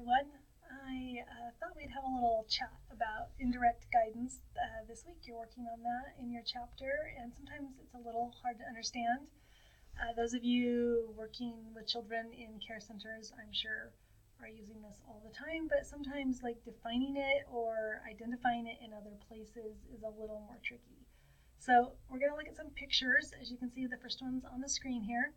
everyone. I thought we'd have a little chat about indirect guidance this week. You're working on that in your chapter, and sometimes it's a little hard to understand. Those of you working with children in care centers, I'm sure, are using this all the time, but sometimes like defining it or identifying it in other places is a little more tricky. So we're going to look at some pictures. As you can see, the first one's on the screen here.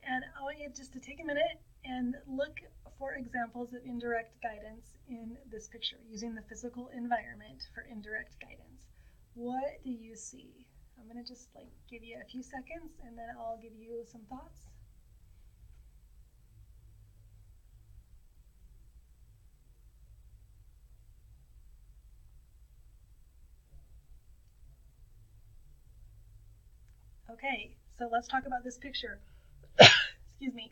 And I want you just to take a minute and look for examples of indirect guidance in this picture, using the physical environment for indirect guidance. What do you see? I'm going to just give you a few seconds and then I'll give you some thoughts. Okay, so let's talk about this picture. Excuse me.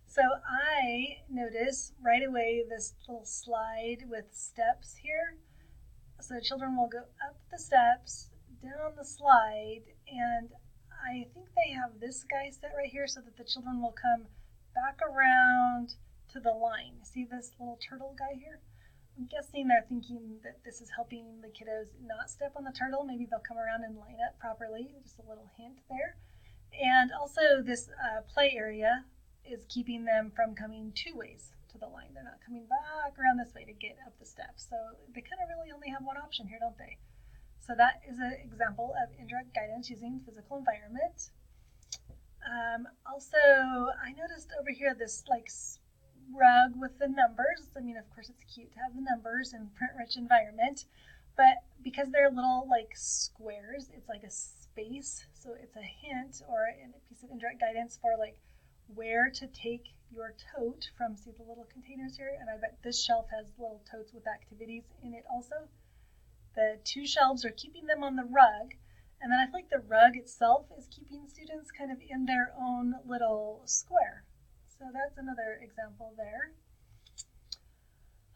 So I notice right away this little slide with steps here. So children will go up the steps, down the slide, and I think they have this guy set right here so that the children will come back around to the line. See this little turtle guy here? I'm guessing they're thinking that this is helping the kiddos not step on the turtle. Maybe they'll come around and line up properly. Just a little hint there. And also this play area is keeping them from coming two ways to the line. They're not coming back around this way to get up the steps. So they kind of really only have one option here, don't they? So that is an example of indirect guidance using physical environment. Also, I noticed over here this rug with the numbers. I mean, of course, it's cute to have the numbers in print-rich environment, but because they're little squares, it's like a space. So it's a hint or a piece of indirect guidance for where to take your tote from. See the little containers here? And I bet this shelf has little totes with activities in it also. The two shelves are keeping them on the rug, and then I feel like the rug itself is keeping students kind of in their own little square. So that's another example there.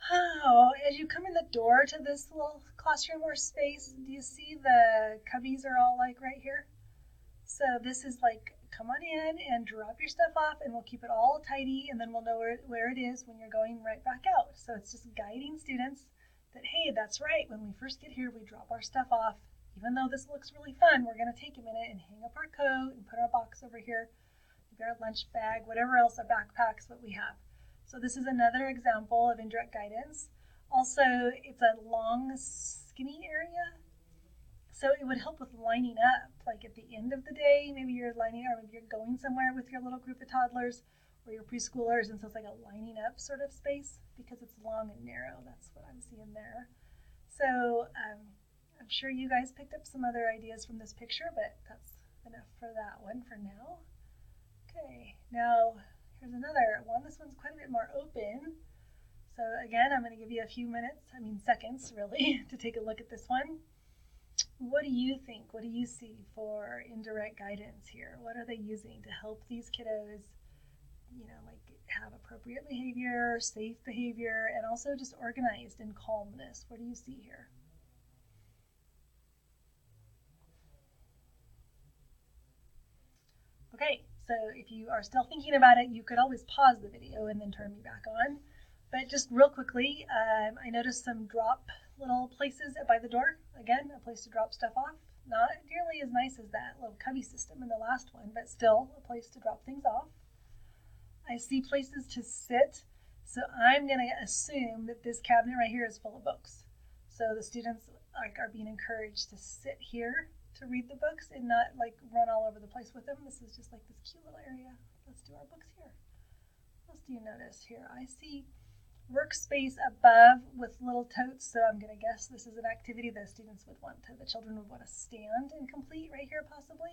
Oh, as you come in the door to this little classroom or space, do you see the cubbies are all right here? So this is come on in and drop your stuff off and we'll keep it all tidy and then we'll know where it is when you're going right back out. So it's just guiding students that, hey, that's right, when we first get here, we drop our stuff off. Even though this looks really fun, we're going to take a minute and hang up our coat and put our box over here, maybe our lunch bag, whatever else, our backpacks that we have. So this is another example of indirect guidance. Also, it's a long, skinny area. So it would help with lining up, at the end of the day, maybe you're lining up, or maybe you're going somewhere with your little group of toddlers or your preschoolers, and so it's like a lining up sort of space because it's long and narrow. That's what I'm seeing there. So I'm sure you guys picked up some other ideas from this picture, but that's enough for that one for now. Okay, now here's another one. This one's quite a bit more open. So again, I'm going to give you a few seconds really, to take a look at this one. What do you think? What do you see for indirect guidance here? What are they using to help these kiddos, have appropriate behavior, safe behavior, and also just organized and calmness? What do you see here? Okay, so if you are still thinking about it, you could always pause the video and then turn me back on. But just real quickly, I noticed some drop little places by the door. Again, a place to drop stuff off. Not nearly as nice as that little cubby system in the last one, but still a place to drop things off. I see places to sit. So I'm going to assume that this cabinet right here is full of books. So the students are being encouraged to sit here to read the books and not run all over the place with them. This is just this cute little area. Let's do our books here. What else do you notice here? I see workspace above with little totes, so I'm going to guess this is an activity the children would want to stand and complete right here possibly.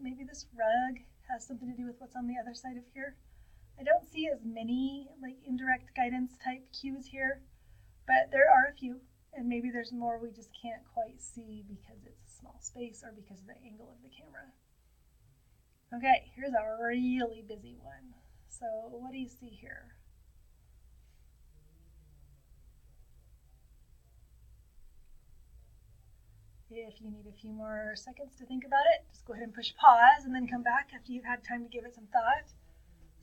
Maybe this rug has something to do with what's on the other side of here. I don't see as many indirect guidance type cues here, but there are a few, and maybe there's more we just can't quite see because it's a small space or because of the angle of the camera. Okay, here's a really busy one. So what do you see here? If you need a few more seconds to think about it, just go ahead and push pause and then come back after you've had time to give it some thought.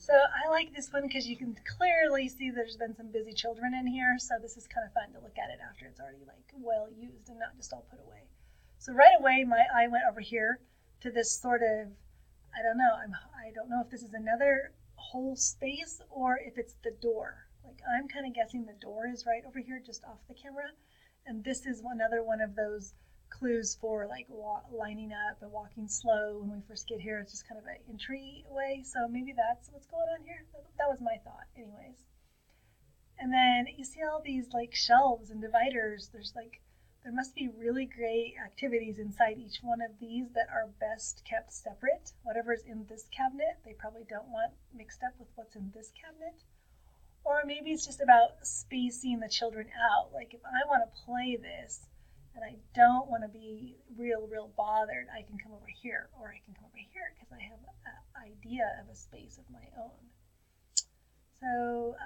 So I like this one because you can clearly see there's been some busy children in here. So this is kind of fun to look at it after it's already like well used and not just all put away. So right away my eye went over here to this sort of, I don't know if this is another whole space or if it's the door. Like I'm kind of guessing the door is right over here just off the camera. And this is another one of those clues for like lining up and walking slow when we first get here. It's just kind of an entryway. So maybe that's what's going on here. That was my thought anyways. And then you see all these like shelves and dividers. There must be really great activities inside each one of these that are best kept separate. Whatever's in this cabinet, they probably don't want mixed up with what's in this cabinet. Or maybe it's just about spacing the children out. Like if I want to play this and I don't want to be real bothered, I can come over here or I can come over here because I have an idea of a space of my own. So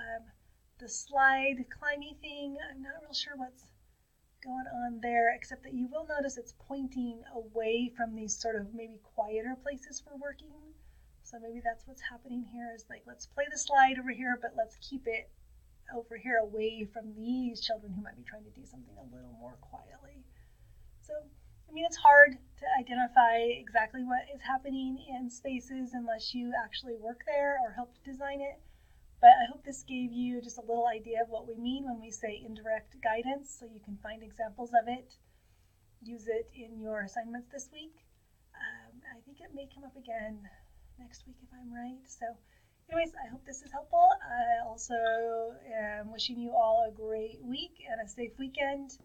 the slide climbing thing, I'm not real sure what's going on there, except that you will notice it's pointing away from these sort of maybe quieter places for working. So maybe that's what's happening here is like, let's play the slide over here, but let's keep it over here away from these children who might be trying to do something a little more quietly. So, I mean, it's hard to identify exactly what is happening in spaces unless you actually work there or help design it. But I hope this gave you just a little idea of what we mean when we say indirect guidance, so you can find examples of it, use it in your assignments this week. I think it may come up again next week if I'm right. So anyways, I hope this is helpful. I also am wishing you all a great week and a safe weekend.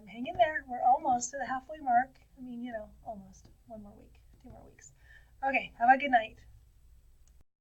Hang in there. We're almost to the halfway mark. I mean, almost. 1 more week, 2 more weeks. Okay, have a good night.